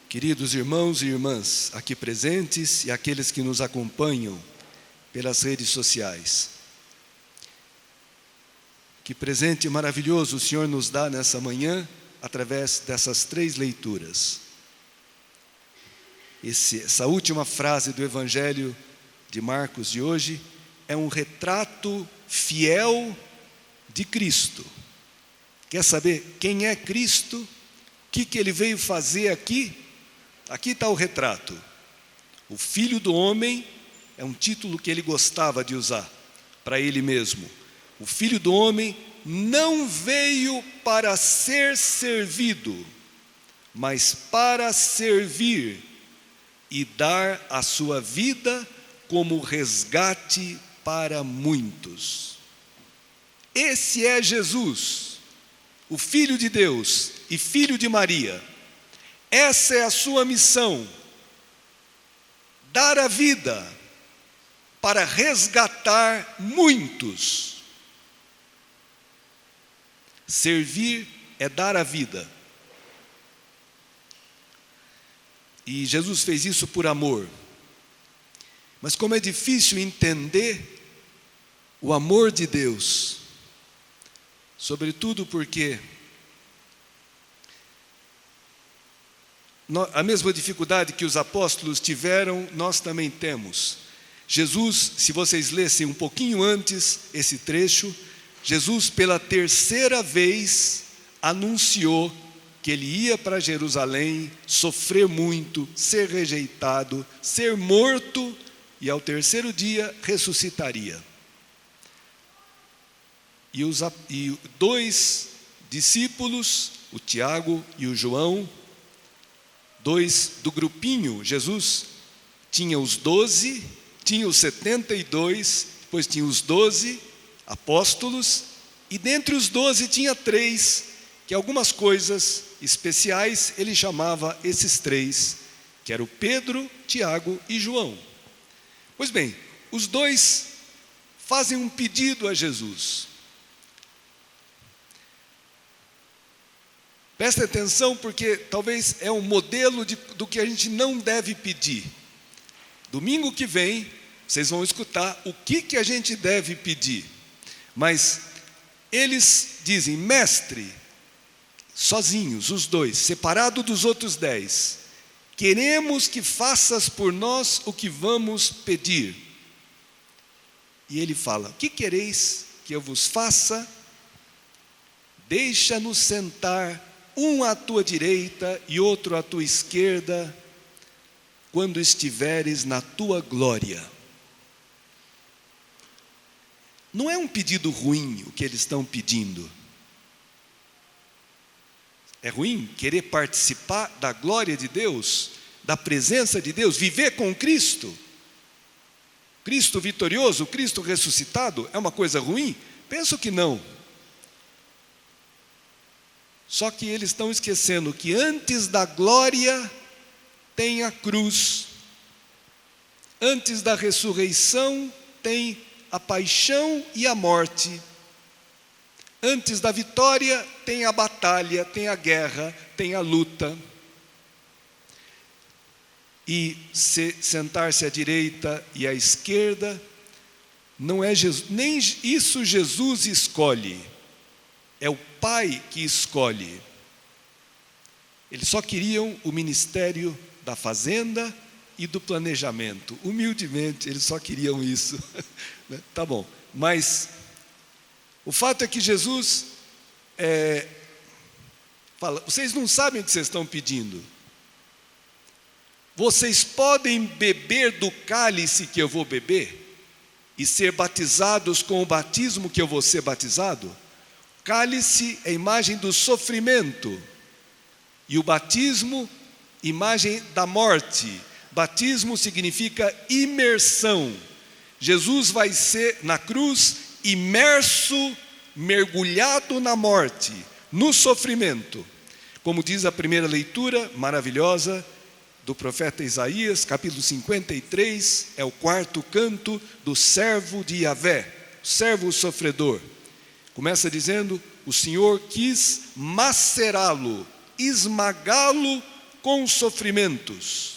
Queridos irmãos e irmãs aqui presentes e aqueles que nos acompanham pelas redes sociais, que presente maravilhoso o Senhor nos dá nessa manhã, através dessas 3 leituras. Essa última frase do Evangelho de Marcos de hoje é um retrato fiel de Cristo. Quer saber quem é Cristo? O que Ele veio fazer aqui? Aqui está o retrato. O Filho do Homem é um título que ele gostava de usar para ele mesmo. O Filho do Homem não veio para ser servido, mas para servir e dar a sua vida como resgate para muitos. Esse é Jesus, o Filho de Deus e Filho de Maria. Essa é a sua missão: dar a vida para resgatar muitos. Servir é dar a vida. E Jesus fez isso por amor. Mas como é difícil entender o amor de Deus, sobretudo porque a mesma dificuldade que os apóstolos tiveram, nós também temos. Jesus, se vocês lessem um pouquinho antes esse trecho, Jesus pela 3ª vez anunciou que ele ia para Jerusalém, sofrer muito, ser rejeitado, ser morto e ao 3º dia ressuscitaria. E 2 discípulos, o Tiago e o João, 2 do grupinho, Jesus tinha os 12, tinha os 72, depois tinha os 12 apóstolos, e dentre os 12 tinha 3, que algumas coisas especiais ele chamava esses 3, que eram Pedro, Tiago e João. Pois bem, os 2 fazem um pedido a Jesus. Presta atenção, porque talvez é um modelo do que a gente não deve pedir. Domingo que vem, vocês vão escutar o que a gente deve pedir. Mas eles dizem: mestre, sozinhos, os 2, separados dos outros 10, queremos que faças por nós o que vamos pedir. E ele fala: o que quereis que eu vos faça? Deixa-nos sentar um à tua direita e outro à tua esquerda, quando estiveres na tua glória. Não é um pedido ruim o que eles estão pedindo. É ruim querer participar da glória de Deus, da presença de Deus, viver com Cristo? Cristo vitorioso, Cristo ressuscitado, é uma coisa ruim? Penso que não. Só que eles estão esquecendo que antes da glória tem a cruz. Antes da ressurreição tem a paixão e a morte. Antes da vitória tem a batalha, tem a guerra, tem a luta. E sentar-se à direita e à esquerda, não é Jesus, nem isso Jesus escolhe. É o Pai que escolhe. Eles só queriam o ministério da fazenda e do planejamento. Humildemente, eles só queriam isso. Tá bom. Mas o fato é que Jesus fala: vocês não sabem o que vocês estão pedindo. Vocês podem beber do cálice que eu vou beber e ser batizados com o batismo que eu vou ser batizado? Cálice é imagem do sofrimento, e o batismo, imagem da morte. Batismo significa imersão. Jesus vai ser na cruz imerso, mergulhado na morte, no sofrimento. Como diz a primeira leitura maravilhosa do profeta Isaías, capítulo 53, é o 4º canto do servo de Yahvé, o servo sofredor. Começa dizendo: o Senhor quis macerá-lo, esmagá-lo com sofrimentos.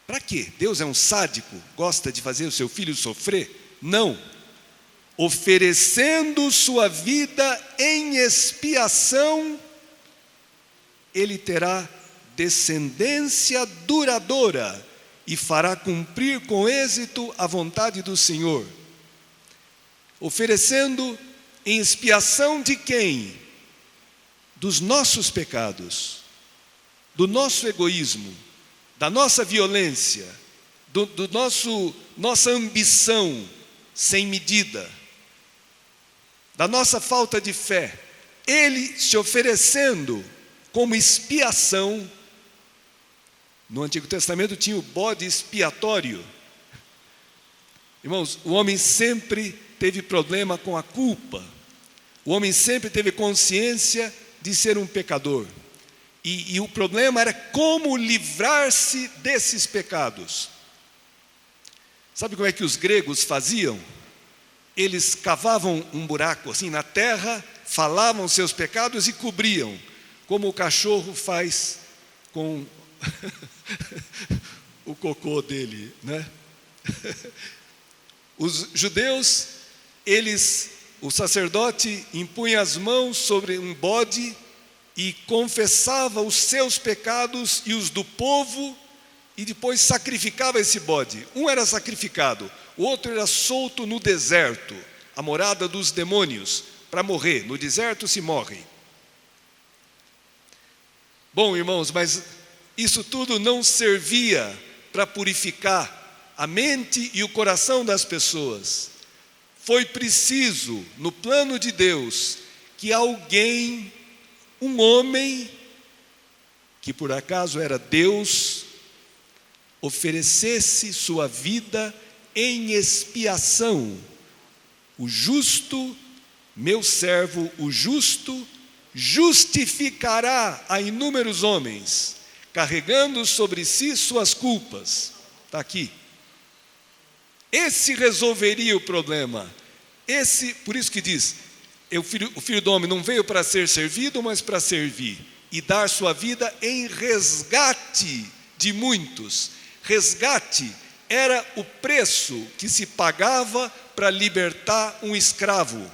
Para quê? Deus é um sádico? Gosta de fazer o seu filho sofrer? Não. Oferecendo sua vida em expiação, ele terá descendência duradoura e fará cumprir com êxito a vontade do Senhor. Oferecendo em expiação de quem? Dos nossos pecados, do nosso egoísmo, da nossa violência, nossa ambição sem medida, da nossa falta de fé. Ele se oferecendo como expiação. No Antigo Testamento tinha o bode expiatório. Irmãos, o homem sempre teve problema com a culpa. O homem sempre teve consciência de ser um pecador. E o problema era como livrar-se desses pecados. Sabe como é que os gregos faziam? Eles cavavam um buraco assim na terra, falavam seus pecados e cobriam, como o cachorro faz com o cocô dele, né? Os judeus, o sacerdote impunha as mãos sobre um bode e confessava os seus pecados e os do povo, e depois sacrificava esse bode. Um era sacrificado, o outro era solto no deserto, a morada dos demônios, para morrer. No deserto se morre. Bom, irmãos, mas isso tudo não servia para purificar a mente e o coração das pessoas. Foi preciso, no plano de Deus, que alguém, um homem, que por acaso era Deus, oferecesse sua vida em expiação. O justo, meu servo, o justo, justificará a inúmeros homens, carregando sobre si suas culpas. Está aqui. Esse resolveria o problema. Por isso que diz, o filho do homem não veio para ser servido, mas para servir e dar sua vida em resgate de muitos. Resgate era o preço que se pagava para libertar um escravo.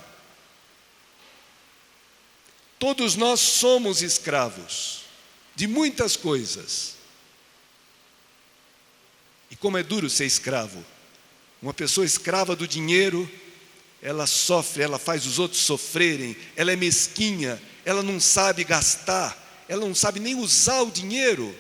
Todos nós somos escravos de muitas coisas. E como é duro ser escravo. Uma pessoa escrava do dinheiro, ela sofre, ela faz os outros sofrerem, ela é mesquinha, ela não sabe gastar, ela não sabe nem usar o dinheiro,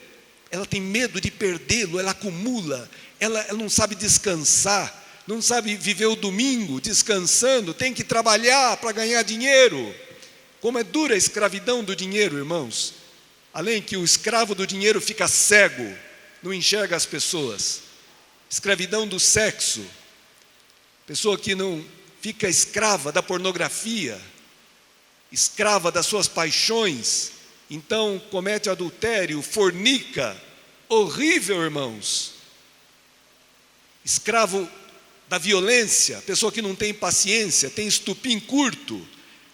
ela tem medo de perdê-lo, ela acumula, ela não sabe descansar, não sabe viver o domingo descansando, tem que trabalhar para ganhar dinheiro. Como é dura a escravidão do dinheiro, irmãos. Além que o escravo do dinheiro fica cego, não enxerga as pessoas. Escravidão do sexo. Pessoa que não fica escrava da pornografia, escrava das suas paixões, então comete adultério, fornica. Horrível, irmãos. Escravo da violência, pessoa que não tem paciência, tem estupim curto,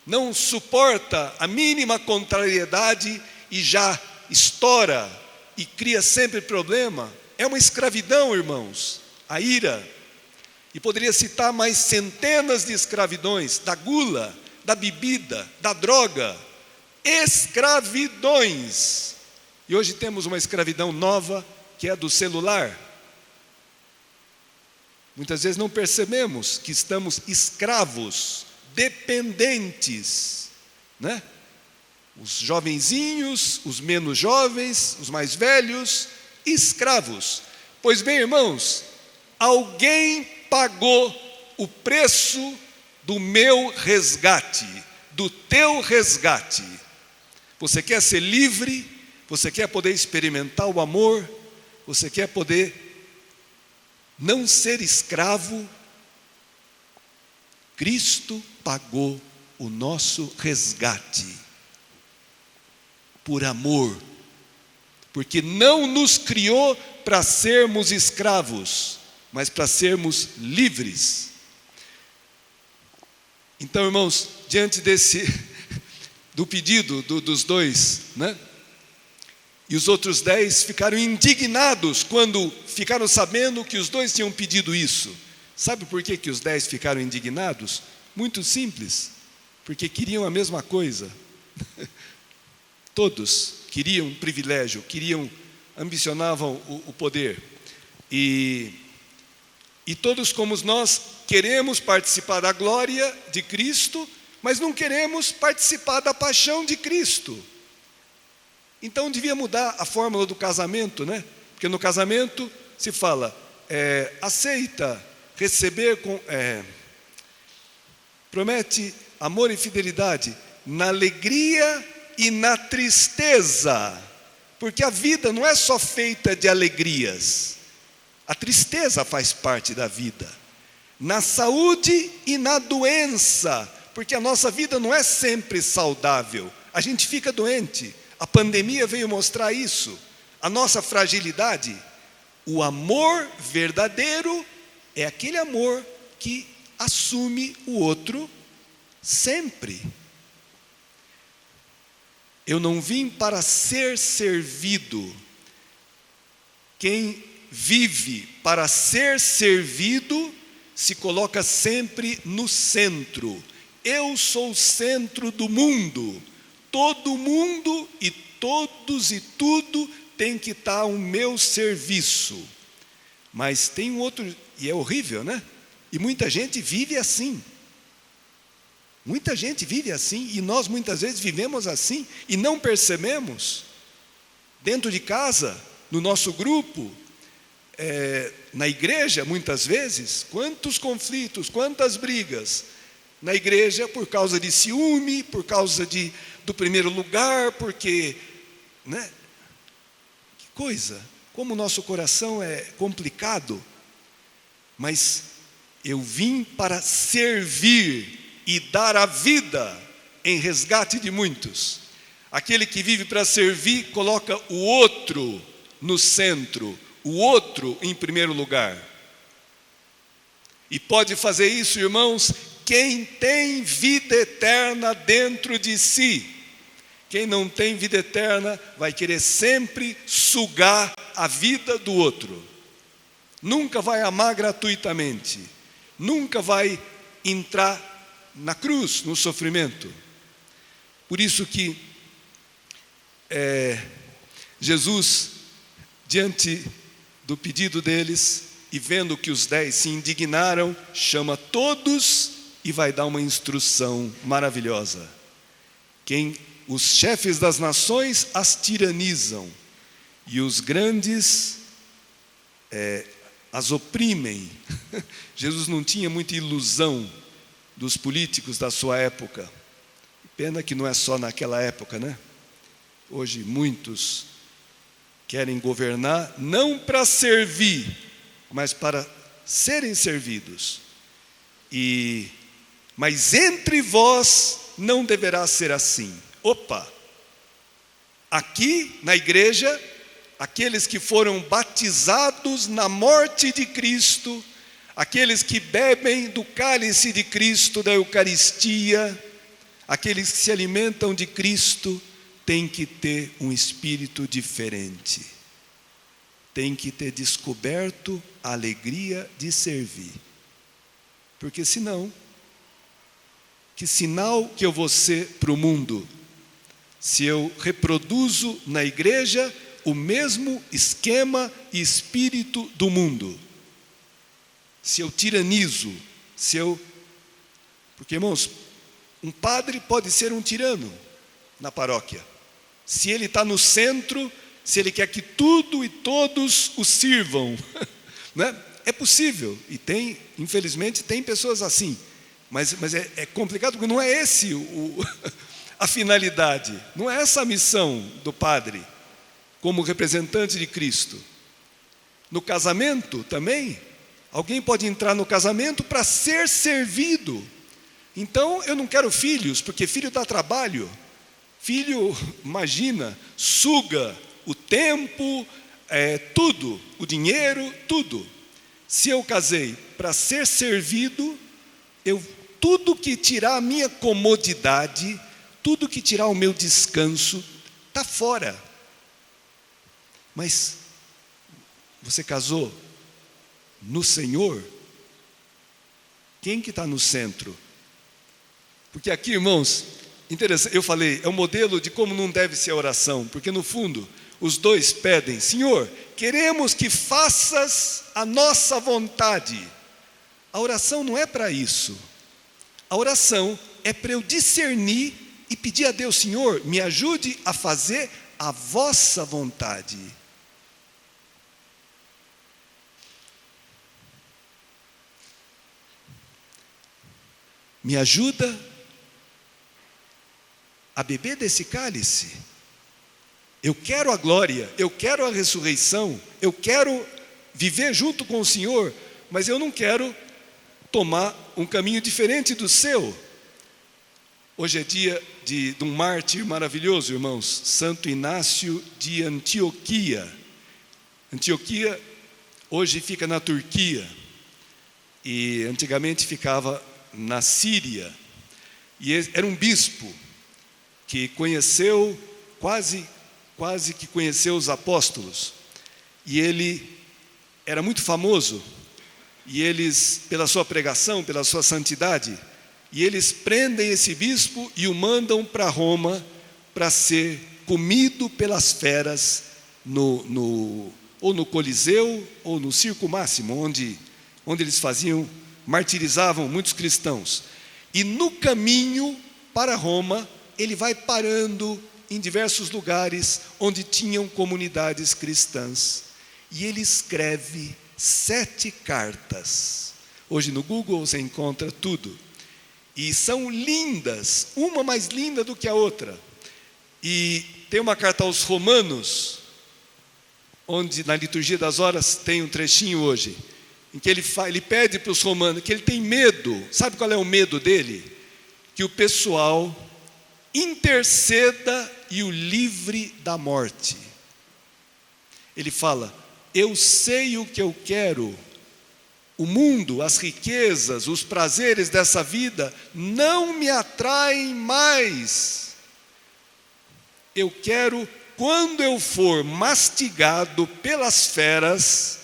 não suporta a mínima contrariedade e já estoura e cria sempre problema. É uma escravidão, irmãos, a ira. E poderia citar mais centenas de escravidões, da gula, da bebida, da droga. Escravidões. E hoje temos uma escravidão nova, que é a do celular. Muitas vezes não percebemos que estamos escravos, dependentes, né? Os jovenzinhos, os menos jovens, os mais velhos, escravos. Pois bem, irmãos, alguém pagou o preço do meu resgate, do teu resgate. Você quer ser livre? Você quer poder experimentar o amor? Você quer poder não ser escravo? Cristo pagou o nosso resgate por amor, porque não nos criou para sermos escravos, mas para sermos livres. Então, irmãos, diante do pedido dos dois, né? E os outros 10 ficaram indignados quando ficaram sabendo que os 2 tinham pedido isso. Sabe por que os 10 ficaram indignados? Muito simples, porque queriam a mesma coisa. Todos queriam um privilégio, ambicionavam o poder. E todos, como nós, queremos participar da glória de Cristo, mas não queremos participar da paixão de Cristo. Então devia mudar a fórmula do casamento, né? Porque no casamento se fala, aceita receber, promete amor e fidelidade na alegria e na tristeza, porque a vida não é só feita de alegrias, a tristeza faz parte da vida, na saúde e na doença, porque a nossa vida não é sempre saudável, a gente fica doente. A pandemia veio mostrar isso, a nossa fragilidade. O amor verdadeiro é aquele amor que assume o outro sempre. Eu não vim para ser servido. Quem vive para ser servido se coloca sempre no centro. Eu sou o centro do mundo. Todo mundo e todos e tudo tem que estar ao meu serviço. Mas tem um outro, e é horrível, né? E muita gente vive assim. Muita gente vive assim, e nós muitas vezes vivemos assim, e não percebemos. Dentro de casa, no nosso grupo, na igreja, muitas vezes, quantos conflitos, quantas brigas. Na igreja, por causa de ciúme, por causa do primeiro lugar, porque, né? Que coisa, como o nosso coração é complicado. Mas eu vim para servir e dar a vida em resgate de muitos. Aquele que vive para servir, coloca o outro no centro, o outro em primeiro lugar. E pode fazer isso, irmãos, quem tem vida eterna dentro de si. Quem não tem vida eterna vai querer sempre sugar a vida do outro. Nunca vai amar gratuitamente. Nunca vai entrar na cruz, no sofrimento. Por isso que Jesus, diante do pedido deles, e vendo que os 10 se indignaram, chama todos e vai dar uma instrução maravilhosa. Os chefes das nações as tiranizam, e os grandes as oprimem. Jesus não tinha muita ilusão dos políticos da sua época. Pena que não é só naquela época, né? Hoje muitos querem governar não para servir, mas para serem servidos. Mas entre vós não deverá ser assim. Opa! Aqui na igreja, aqueles que foram batizados na morte de Cristo, aqueles que bebem do cálice de Cristo, da Eucaristia, aqueles que se alimentam de Cristo, têm que ter um espírito diferente. Tem que ter descoberto a alegria de servir. Porque senão, que sinal que eu vou ser para o mundo? Se eu reproduzo na igreja o mesmo esquema e espírito do mundo. Se eu tiranizo, porque, irmãos, um padre pode ser um tirano na paróquia. Se ele está no centro, se ele quer que tudo e todos o sirvam, né? É possível, e infelizmente tem pessoas assim, mas é complicado, porque não é esse a finalidade, não é essa a missão do padre, como representante de Cristo. No casamento também, alguém pode entrar no casamento para ser servido. Então eu não quero filhos, porque filho dá trabalho. Filho, imagina, suga o tempo, tudo, o dinheiro, tudo. Se eu casei para ser servido, tudo que tirar a minha comodidade, tudo que tirar o meu descanso, está fora. Mas você casou no Senhor? Quem que está no centro? Porque aqui, irmãos, interessante, eu falei, é um modelo de como não deve ser a oração, porque no fundo, os dois pedem: Senhor, queremos que faças a nossa vontade. A oração não é para isso. A oração é para eu discernir e pedir a Deus: Senhor, me ajude a fazer a vossa vontade. Me ajuda a beber desse cálice. Eu quero a glória, eu quero a ressurreição, eu quero viver junto com o Senhor, mas eu não quero tomar um caminho diferente do seu. Hoje é dia de um mártir maravilhoso, irmãos, Santo Inácio de Antioquia. Antioquia hoje fica na Turquia e antigamente ficava na Síria. E era um bispo que conheceu, quase que conheceu os apóstolos. E ele era muito famoso. E eles, pela sua pregação, pela sua santidade, e eles prendem esse bispo e o mandam para Roma para ser comido pelas feras ou no Coliseu ou no Circo Máximo, onde eles martirizavam muitos cristãos. E no caminho para Roma, ele vai parando em diversos lugares onde tinham comunidades cristãs. E ele escreve 7 cartas. Hoje no Google você encontra tudo. E são lindas, uma mais linda do que a outra. E tem uma carta aos Romanos, onde na liturgia das horas tem um trechinho hoje, em que ele pede para os romanos, que ele tem medo. Sabe qual é o medo dele? Que o pessoal interceda e o livre da morte. Ele fala: eu sei o que eu quero. O mundo, as riquezas, os prazeres dessa vida não me atraem mais. Eu quero, quando eu for mastigado pelas feras,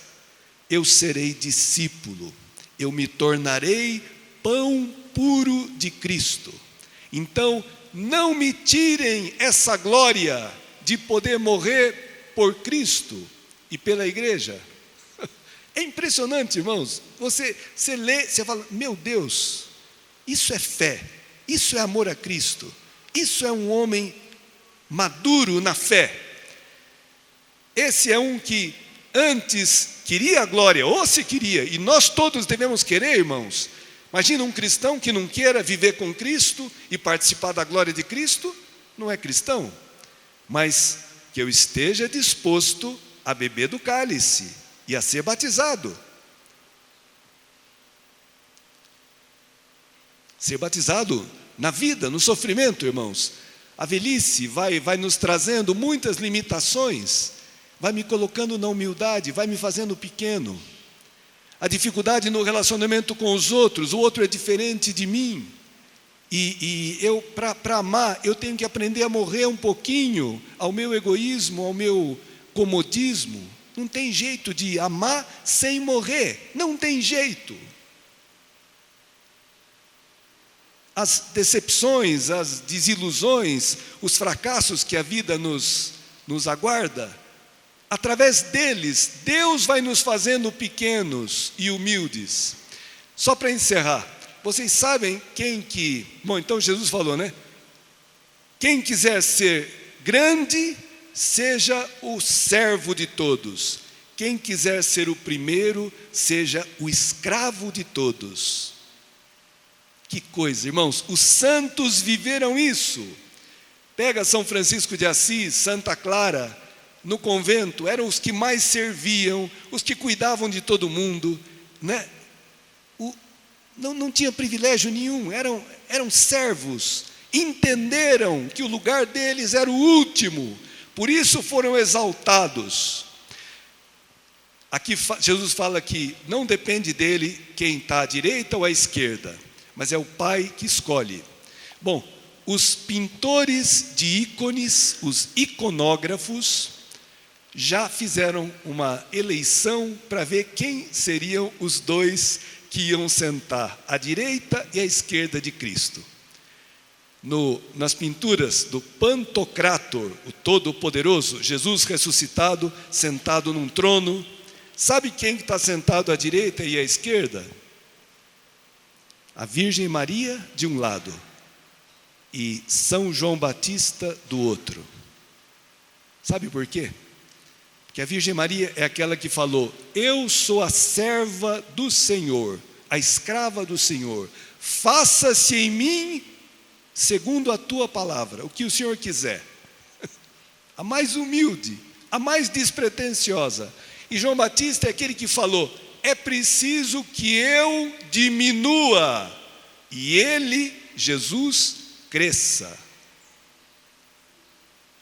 eu serei discípulo, eu me tornarei pão puro de Cristo. Então, não me tirem essa glória de poder morrer por Cristo e pela igreja. É impressionante, irmãos. Você lê, você fala: meu Deus, isso é fé, isso é amor a Cristo, isso é um homem maduro na fé. Esse é um que antes queria a glória, ou se queria, e nós todos devemos querer, irmãos. Imagina um cristão que não queira viver com Cristo e participar da glória de Cristo, não é cristão. Mas que eu esteja disposto a beber do cálice e a ser batizado. Ser batizado na vida, no sofrimento, irmãos. A velhice vai nos trazendo muitas limitações, vai me colocando na humildade, vai me fazendo pequeno. A dificuldade no relacionamento com os outros, o outro é diferente de mim. E eu, para amar, eu tenho que aprender a morrer um pouquinho ao meu egoísmo, ao meu comodismo. Não tem jeito de amar sem morrer, não tem jeito. As decepções, as desilusões, os fracassos que a vida nos aguarda, através deles, Deus vai nos fazendo pequenos e humildes. Só para encerrar, vocês sabem quem que... Bom, então Jesus falou, né? Quem quiser ser grande, seja o servo de todos. Quem quiser ser o primeiro, seja o escravo de todos. Que coisa, irmãos, os santos viveram isso. Pega São Francisco de Assis, Santa Clara, no convento, eram os que mais serviam, os que cuidavam de todo mundo, né? Não tinha privilégio nenhum, eram servos, entenderam que o lugar deles era o último, por isso foram exaltados. Aqui Jesus fala que não depende dele quem está à direita ou à esquerda, mas é o Pai que escolhe. Bom, os pintores de ícones, os iconógrafos, já fizeram uma eleição para ver quem seriam os dois que iam sentar à direita e à esquerda de Cristo. Nas pinturas do Pantocrator, o Todo-Poderoso, Jesus ressuscitado, sentado num trono, sabe quem está sentado à direita e à esquerda? A Virgem Maria de um lado e São João Batista do outro. Sabe por quê? Porque a Virgem Maria é aquela que falou: eu sou a serva do Senhor, a escrava do Senhor, faça-se em mim segundo a tua palavra, o que o Senhor quiser. A mais humilde, a mais despretensiosa. E João Batista é aquele que falou: é preciso que eu diminua e ele, Jesus, cresça.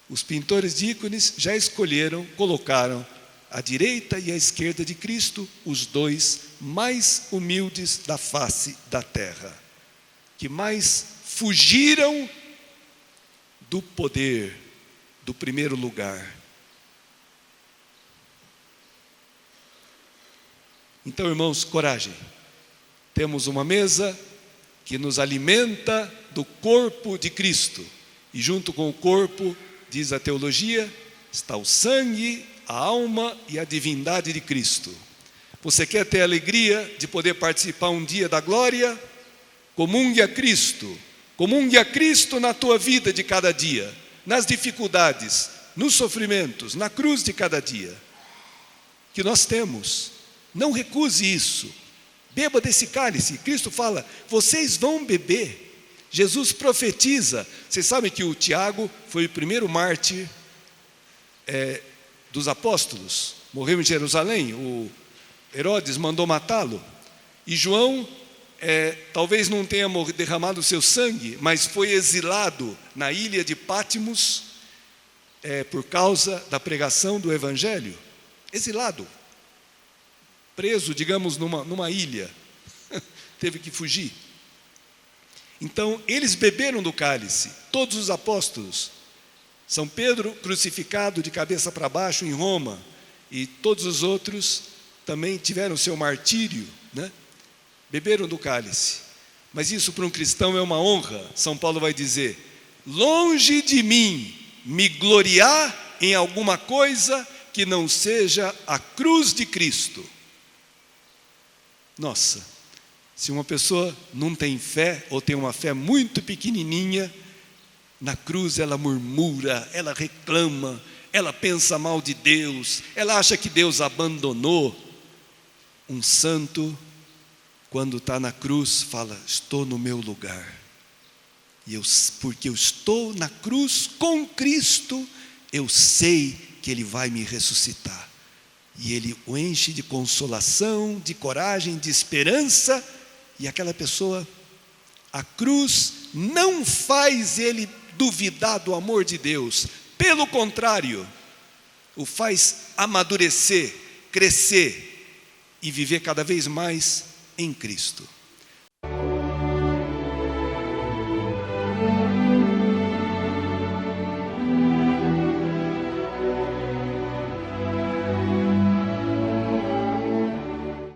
Os pintores de ícones já escolheram, colocaram à direita e à esquerda de Cristo os dois mais humildes da face da terra, que mais fugiram do poder, do primeiro lugar. Então, irmãos, coragem. Temos uma mesa que nos alimenta do corpo de Cristo. E junto com o corpo, diz a teologia, está o sangue, a alma e a divindade de Cristo. Você quer ter a alegria de poder participar um dia da glória? Comungue a Cristo. Comungue a Cristo na tua vida de cada dia, nas dificuldades, nos sofrimentos, na cruz de cada dia que nós temos. Não recuse isso. Beba desse cálice. Cristo fala: vocês vão beber. Jesus profetiza. Vocês sabem que o Tiago foi o primeiro mártir dos apóstolos. Morreu em Jerusalém. O Herodes mandou matá-lo. E João talvez não tenha derramado o seu sangue, mas foi exilado na ilha de Pátimos por causa da pregação do Evangelho. Exilado. Preso, digamos, numa ilha. Teve que fugir. Então, eles beberam do cálice, todos os apóstolos. São Pedro crucificado de cabeça para baixo em Roma, e todos os outros também tiveram seu martírio, né? Beberam do cálice. Mas isso para um cristão é uma honra. São Paulo vai dizer: longe de mim me gloriar em alguma coisa que não seja a cruz de Cristo. Nossa, se uma pessoa não tem fé, ou tem uma fé muito pequenininha, na cruz ela murmura, ela reclama, ela pensa mal de Deus, ela acha que Deus abandonou. Um santo, quando está na cruz, fala: estou no meu lugar, porque eu estou na cruz com Cristo, eu sei que Ele vai me ressuscitar. E Ele o enche de consolação, de coragem, de esperança. E aquela pessoa, a cruz não faz ele duvidar do amor de Deus. Pelo contrário, o faz amadurecer, crescer e viver cada vez mais em Cristo.